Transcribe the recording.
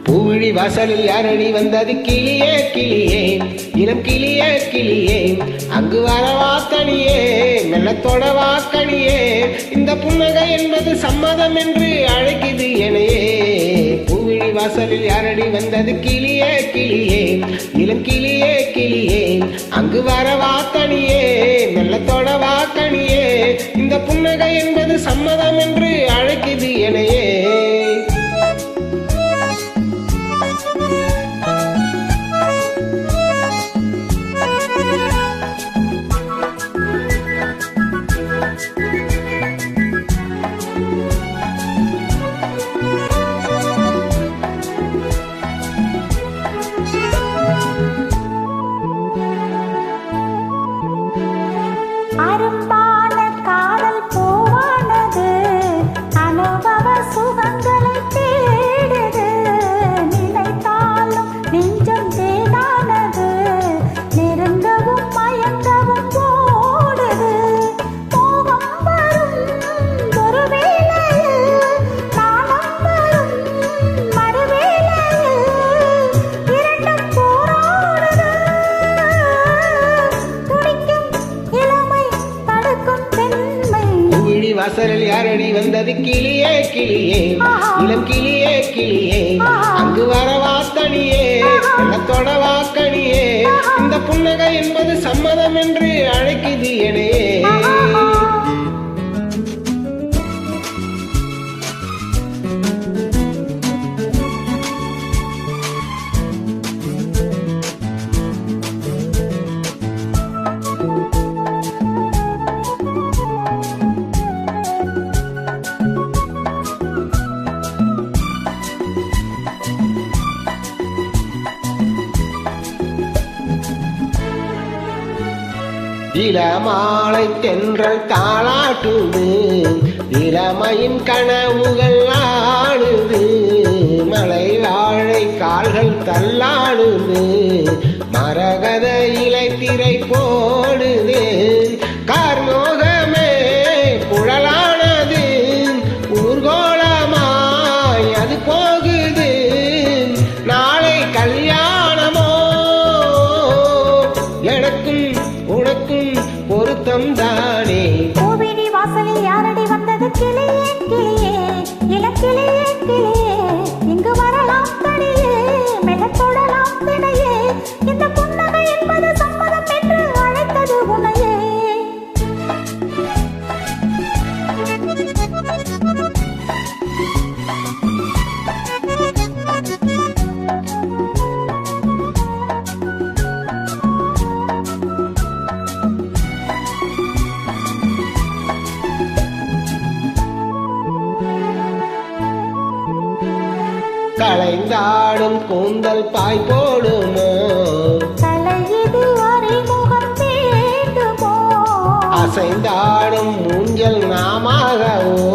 பூவிழி வாசலில் யாரடி வந்தது கிளியே கிளியே இளம் கிளியே கிளியே அங்கு வரவா தனியே மெல்லத்தோட வாக்கணியே இந்த புன்னகை என்பது சம்மதம் என்று அழைக்குது எனையே பூவிழி வாசலில் யாரடி வந்தது கிளியே கிளியே இளம் கிளியே கிளியே அங்கு வரவா தனியே மெல்லத்தோட வாக்கணியே இந்த புன்னகை என்பது சம்மதம் என்று அழைக்குது எனையே அரும்பான காதல் பூவானது அனுபவ சுகங்களை தேடுது நினைத்தாலும் நெஞ்சம் தேடானது நெருங்கவும் மயங்கவும் ஓடுது மோகம் வரும் ஒரு வேளையில் நாணம் வரும் மறுவேளையில் இரண்டும் போராடுது பூவிழி வாசலில் யாரடி வந்தது கிளியே கிளியே இளம் கிளியே கிளியே அங்கு வரவா தனியே வெள்ளத்தோட வாக்கணியே இந்த புன்னகை என்பது சம்மதம் என்று அழைக்குது எனையே இளமாலை தென்றல் தாளாட்டுது இளமையின் கனவுகள் ஆடுது மலை வாழை கால்கள் தள்ளாடுது மரகத இலை திரை போடுது கார்மோகமே குழலானது ஊர்கோலமாய் அது போகுது நாளை கல்யாணமோ எனக்கும் உனக்கும் பொருத்தம் தானே பூவிழி வாசலில் யாரடி வந்தது கிளியே கிளியே இளம் கிளியே கிளியே இங்கு வரலாம் தனியே மெல்ல தொடலாம் தினையே இந்த புன்னகை என்பது சம்மதம் என்று அழைத்தது உனையே களைந்தாடும் கூந்தல் பாய் போடுமோ தலையது அறிமுகம் வேண்டுமோ அசைந்தாடும் மூஞ்சல் நாமாகவோ